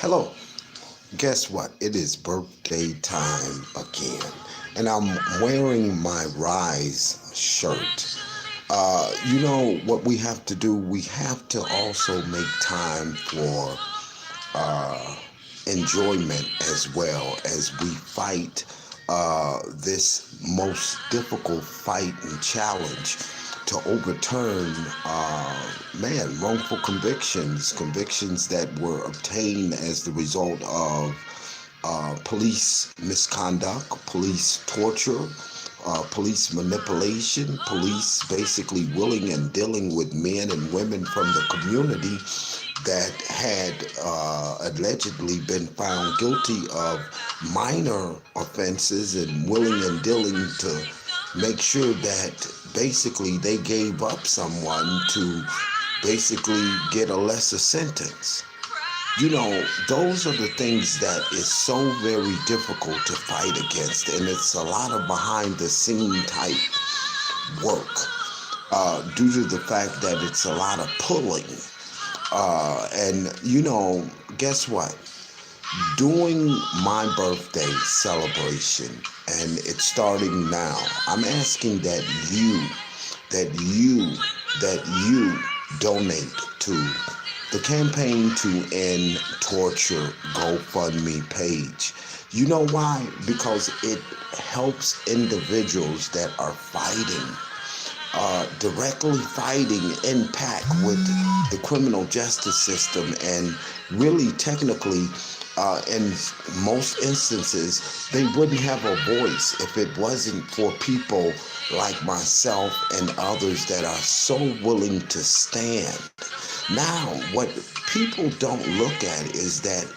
Hello. Guess what? It is birthday time again. And I'm wearing my Rise shirt. What we have to do? We have to also make time for uh, enjoyment as well as we fight this most difficult fight and challenge to overturn, wrongful convictions that were obtained as the result of police misconduct, police torture, police manipulation, police basically willing and dealing with men and women from the community that had allegedly been found guilty of minor offenses and willing and dealing to make sure that basically they gave up someone to basically get a lesser sentence. Those are the things that is so very difficult to fight against, and it's a lot of behind the scene type work due to the fact that it's a lot of pulling. And guess what? During my birthday celebration, and it's starting now, I'm asking that you donate to the Campaign to End Torture GoFundMe page. You know why? Because it helps individuals that are fighting, directly fighting impact with the criminal justice system, and really technically, in most instances, they wouldn't have a voice if it wasn't for people like myself and others that are so willing to stand. Now, what people don't look at is that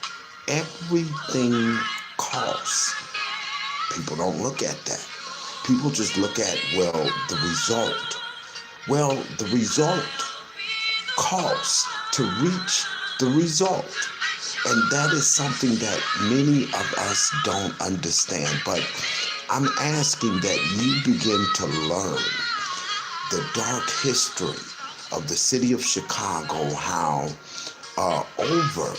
everything costs. People don't look at that. People just look at, the result. Well, the result costs to reach the result. And that is something that many of us don't understand. But I'm asking that you begin to learn the dark history of the city of Chicago, how over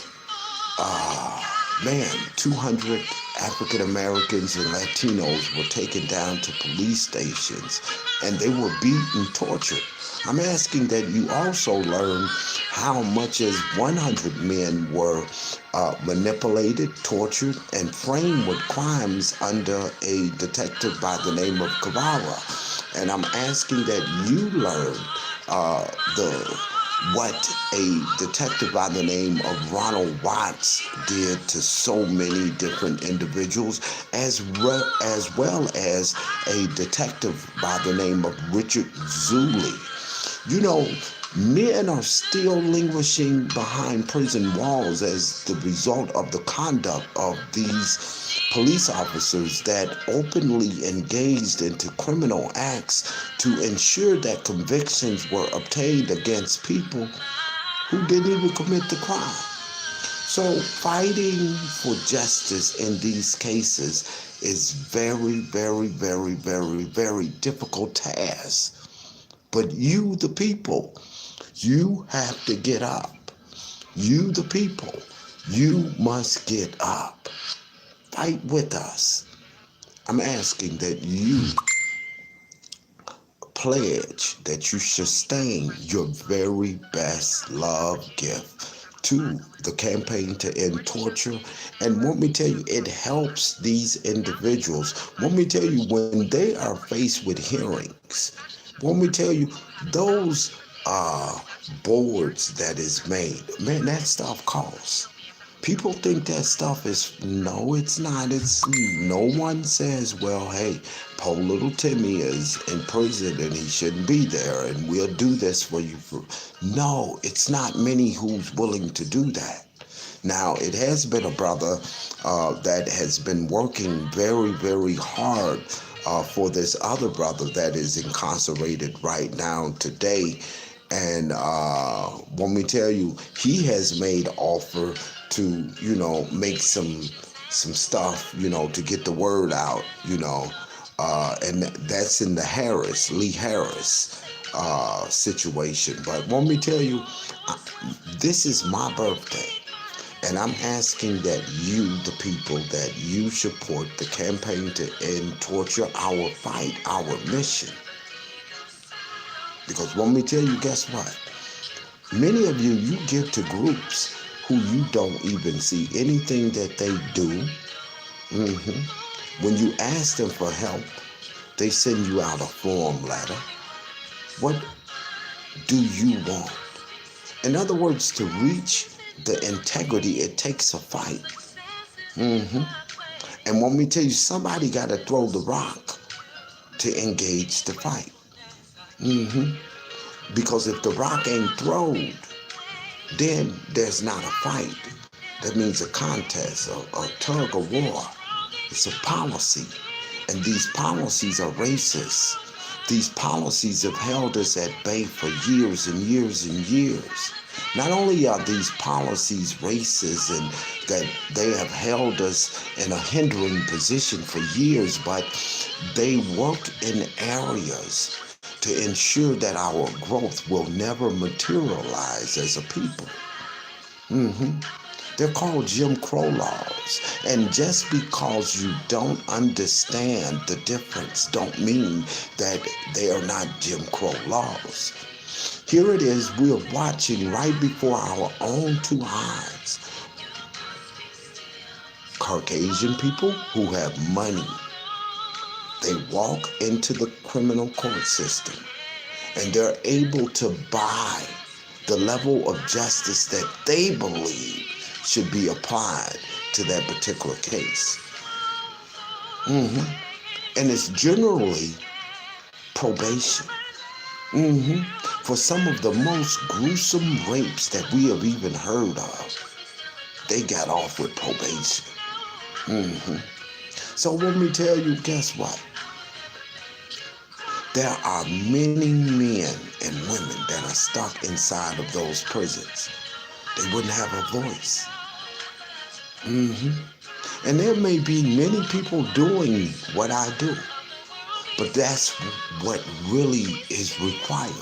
200 African Americans and Latinos were taken down to police stations and they were beaten, tortured. I'm asking that you also learn how much as 100 men were manipulated, tortured, and framed with crimes under a detective by the name of Guevara. And I'm asking that you learn what a detective by the name of Ronald Watts did to so many different individuals, as well as a detective by the name of Richard Zuley. Men are still languishing behind prison walls as the result of the conduct of these police officers that openly engaged into criminal acts to ensure that convictions were obtained against people who didn't even commit the crime. So fighting for justice in these cases is very, very, very, very, very difficult task. But you, the people, you have to get up. You, the people, you must get up. Fight with us. I'm asking that you pledge that you sustain your very best love gift to the Campaign to End Torture. And let me tell you, it helps these individuals. Let me tell you, when they are faced with hearings, let me tell you, those boards that is made, man, that stuff costs. People think that stuff is, no, it's not. It's, no one says, well, hey, poor little Timmy is in prison and he shouldn't be there and we'll do this for you. No, it's not many who's willing to do that. Now, it has been a brother that has been working very, very hard for this other brother that is incarcerated right now today. And let me tell you, he has made offer to, make some stuff, to get the word out, and that's in the Lee Harris situation. But let me tell you, this is my birthday. And I'm asking that you, the people, that you support the campaign to end torture, our fight, our mission. Because let me tell you, guess what? Many of you, you give to groups who you don't even see anything that they do. When you ask them for help, they send you out a form letter. What do you want? In other words, to reach the integrity, it takes a fight. And let me tell you, somebody got to throw the rock to engage the fight. Because if the rock ain't thrown, then there's not a fight. That means a contest, a tug of war. It's a policy. And these policies are racist. These policies have held us at bay for years and years and years. Not only are these policies racist and that they have held us in a hindering position for years, but they work in areas to ensure that our growth will never materialize as a people. They're called Jim Crow laws. And just because you don't understand the difference don't mean that they are not Jim Crow laws. Here it is, we're watching right before our own two eyes. Caucasian people who have money, they walk into the criminal court system and they're able to buy the level of justice that they believe should be applied to that particular case. And it's generally probation. For some of the most gruesome rapes that we have even heard of, they got off with probation. So let me tell you, guess what? There are many men and women that are stuck inside of those prisons. They wouldn't have a voice. And there may be many people doing what I do, but that's what really is required.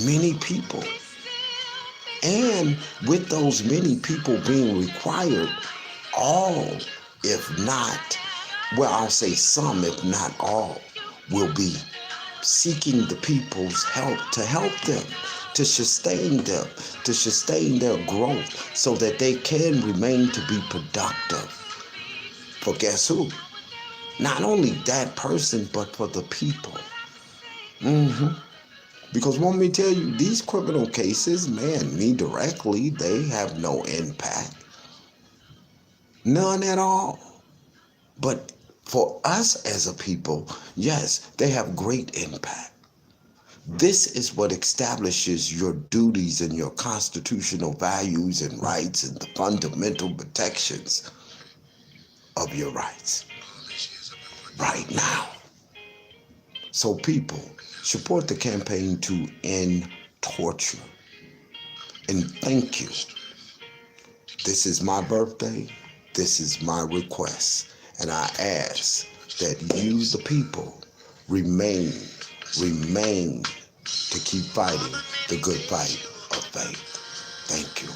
Many people. And with those many people being required, all, if not, well, I'll say some, if not all, will be seeking the people's help to help them, to sustain them, to sustain their growth so that they can remain to be productive. For guess who? Not only that person, but for the people. Because let me tell you, these criminal cases, man, me directly, they have no impact. None at all. But for us as a people, yes, they have great impact. This is what establishes your duties and your constitutional values and rights and the fundamental protections of your rights right now. So people, support the campaign to end torture. And thank you. This is my birthday. This is my request. And I ask that you, the people, remain to keep fighting the good fight of faith. Thank you.